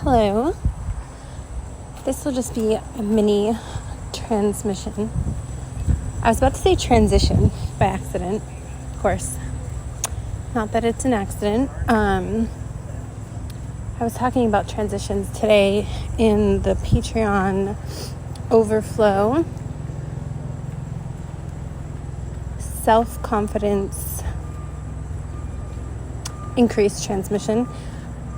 Hello. This will just be a mini transmission. I was about to say transition by accident, of course. Not that it's an accident. I was talking about transitions today in the Patreon overflow. Self-confidence increased transmission.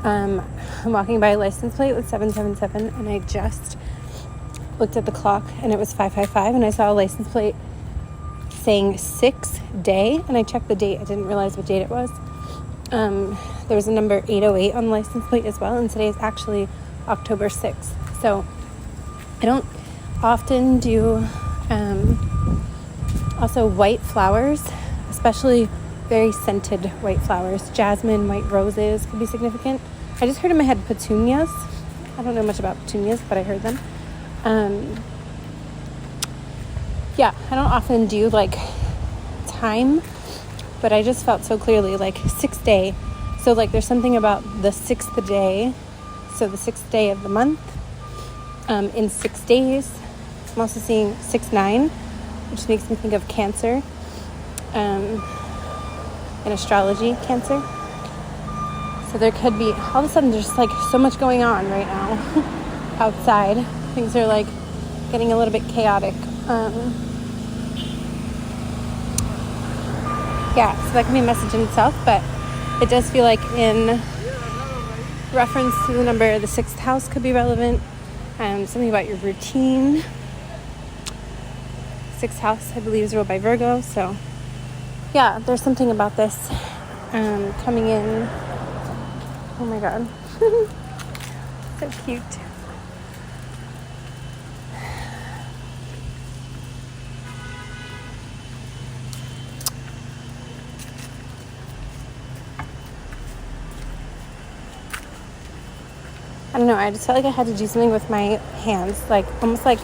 I'm walking by a license plate with 777, and I just looked at the clock and it was 555, and I saw a license plate saying 6th day, and I checked the date. I didn't realize what date it was. There was a number 808 on the license plate as well, and today is actually October 6th. So I don't often do also white flowers, especially very scented white flowers. Jasmine, white roses could be significant. I just heard in my head petunias. I don't know much about petunias, but I heard them. I don't often do like time, but I just felt so clearly like 6th day. So like there's something about the 6th day. So the 6th day of the month in 6 days. I'm also seeing 6-9, which makes me think of Cancer. In astrology, Cancer. So there could be, all of a sudden there's like so much going on right now outside. Things are like getting a little bit chaotic. So that can be a message in itself, but it does feel like in reference to the number, the 6th house could be relevant. Something about your routine. 6th house, I believe, is ruled by Virgo, so yeah, there's something about this coming in. Oh my god. So cute. I don't know, I just felt like I had to do something with my hands, like almost like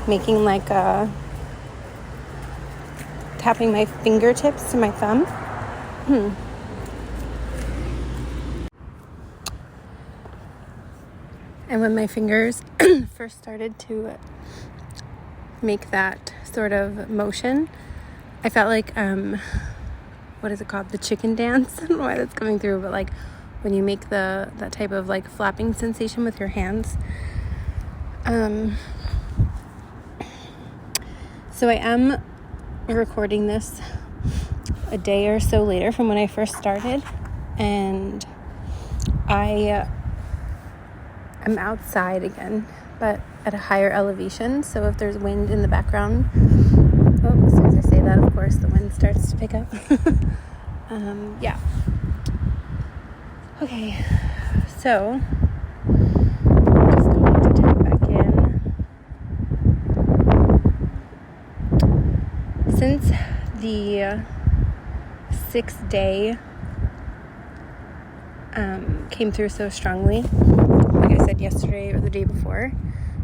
making like a tapping my fingertips to my thumb. And when my fingers first started to make that sort of motion, I felt like, what is it called? The chicken dance? I don't know why that's coming through, but like when you make that type of like flapping sensation with your hands. So I am recording this a day or so later from when I first started, and I'm outside again, but at a higher elevation. So if there's wind in the background, as soon as I say that, of course, the wind starts to pick up. Okay, so just going to tap back in. Since the 6th day came through so strongly, like I said yesterday or the day before,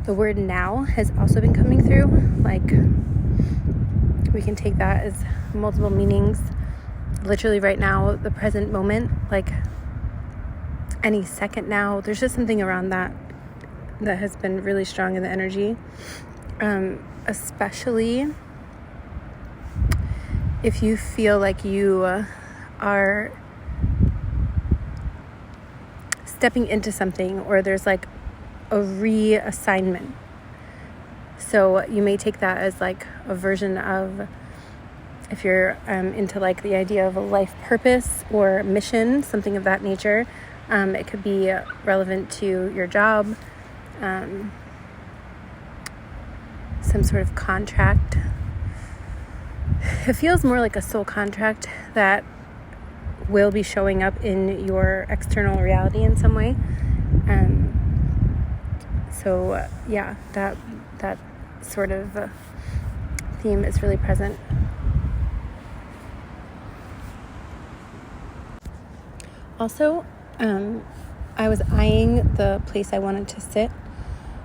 the word now has also been coming through. Like, we can take that as multiple meanings. Literally right now, the present moment, like any second now. There's just something around that has been really strong in the energy, especially if you feel like you are stepping into something, or there's like a reassignment. So you may take that as like a version of, if you're into like the idea of a life purpose or mission, something of that nature. It could be relevant to your job, some sort of contract. It feels more like a soul contract that will be showing up in your external reality in some way. That sort of theme is really present. Also, I was eyeing the place I wanted to sit,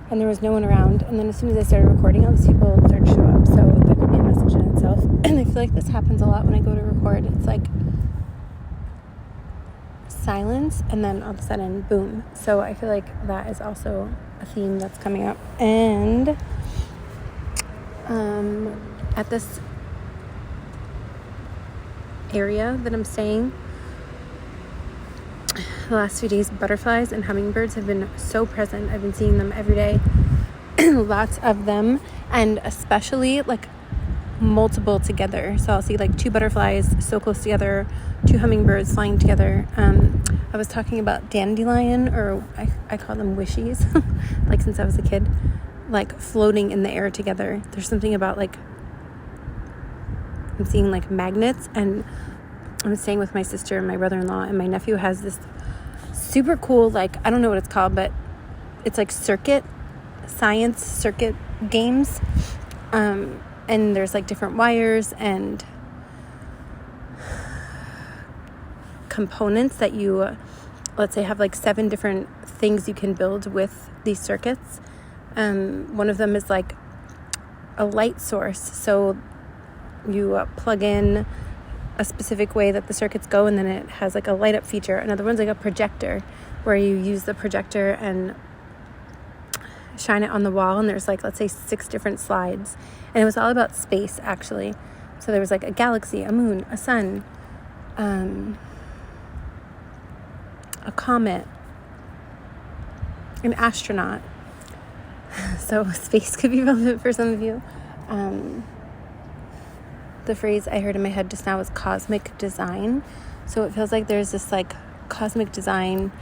and there was no one around. And then as soon as I started recording, all these people started to show up. So that could be a message in itself. And I feel like this happens a lot when I go to record. It's like silence, and then all of a sudden, boom. So I feel like that is also a theme that's coming up. And at this area that I'm staying, the last few days, butterflies and hummingbirds have been so present. I've been seeing them every day. Lots of them, and especially like multiple together. So I'll see like 2 butterflies so close together, 2 hummingbirds flying together. I was talking about dandelion, or I call them wishies, like since I was a kid, like floating in the air together. There's something about like, I'm seeing like magnets, and I'm staying with my sister and my brother-in-law, and my nephew has this super cool, like, I don't know what it's called, but it's like science circuit games. And there's like different wires and components that you, let's say, have like 7 different things you can build with these circuits. One of them is like a light source. So you plug in a specific way that the circuits go, and then it has like a light up feature. Another one's like a projector, where you use the projector and shine it on the wall, and there's like, let's say, 6 different slides, and it was all about space, actually. So there was like a galaxy, a moon, a sun, a comet, an astronaut. So space could be relevant for some of you. The phrase I heard in my head just now was cosmic design. So it feels like there's this like cosmic design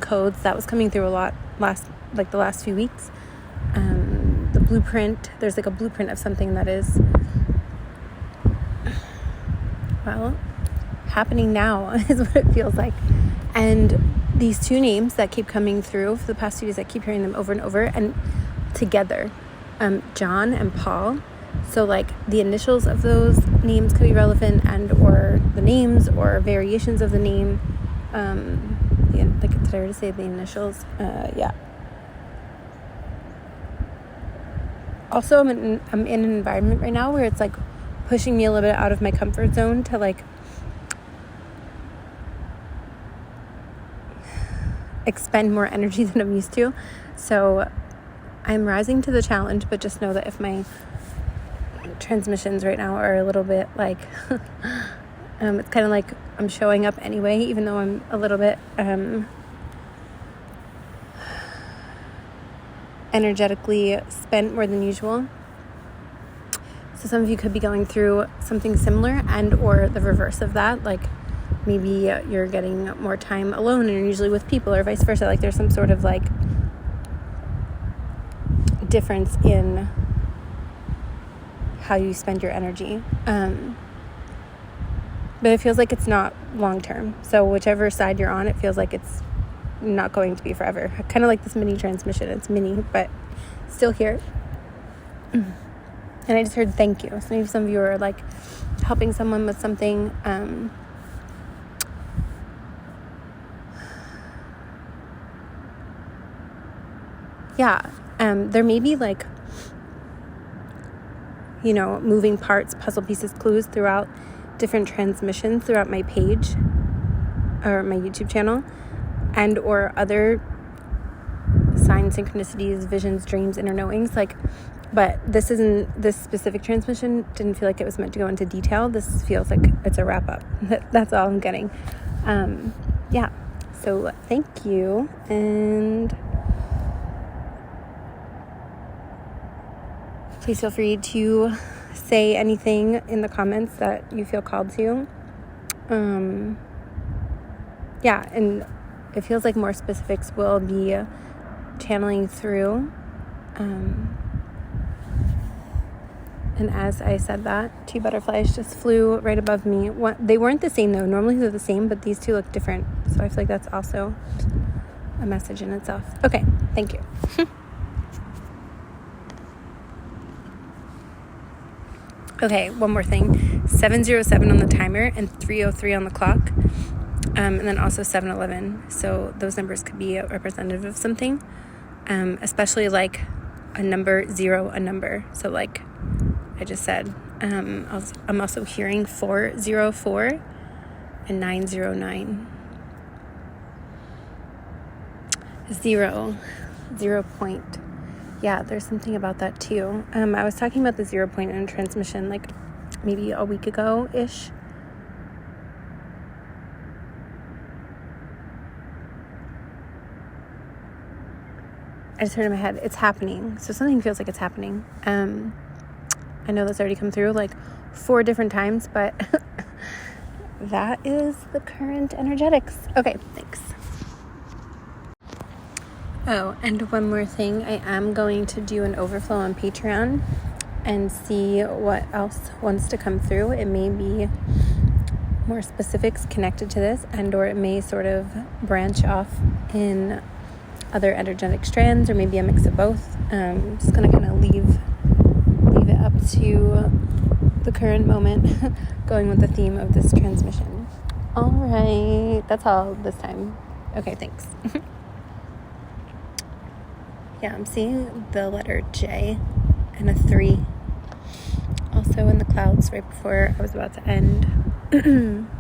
codes that was coming through a lot the last few weeks. The blueprint, there's like a blueprint of something that is, well, happening now is what it feels like. And these 2 names that keep coming through for the past 2 days, I keep hearing them over and over and together, John and Paul. So like the initials of those names could be relevant, and or the names or variations of the name. Like, did I already say the initials? Yeah. Also, I'm in an environment right now where it's like pushing me a little bit out of my comfort zone to like expend more energy than I'm used to. So I'm rising to the challenge, but just know that if my transmissions right now are a little bit like it's kind of like I'm showing up anyway, even though I'm a little bit energetically spent more than usual. So some of you could be going through something similar, and or the reverse of that, like maybe you're getting more time alone and you're usually with people, or vice versa. Like there's some sort of like difference in how you spend your energy. But it feels like it's not long term. So whichever side you're on, it feels like it's not going to be forever. Kind of like this mini transmission. It's mini, but still here. And I just heard thank you. So maybe some of you are like helping someone with something. There may be like, moving parts, puzzle pieces, clues throughout different transmissions throughout my page or my YouTube channel, and or other signs, synchronicities, visions, dreams, inner knowings. But this specific transmission didn't feel like it was meant to go into detail. This feels like it's a wrap up. That's all I'm getting. So thank you. And please feel free to say anything in the comments that you feel called to. And it feels like more specifics will be channeling through. And as I said that, 2 butterflies just flew right above me. They weren't the same though. Normally they're the same, but these 2 look different. So I feel like that's also a message in itself. Okay, thank you. Okay, one more thing. 7:07 on the timer and 3:03 on the clock. And then also 7:11. So those numbers could be representative of something. Especially like a number, 0, a number. So like I just said, I'm also hearing 404. and 909. 0 point. Yeah, there's something about that too. I was talking about the 0 point in transmission like maybe a week ago-ish. I just heard in my head, it's happening. So something feels like it's happening. I know that's already come through like 4 different times, but that is the current energetics. Okay, thanks. Oh, and one more thing. I am going to do an overflow on Patreon and see what else wants to come through. It may be more specifics connected to this, and or it may sort of branch off in other energetic strands, or maybe a mix of both. I'm just going to kind of leave it up to the current moment, going with the theme of this transmission. All right, that's all this time. Okay, thanks. Yeah, I'm seeing the letter J and a 3 also in the clouds right before I was about to end.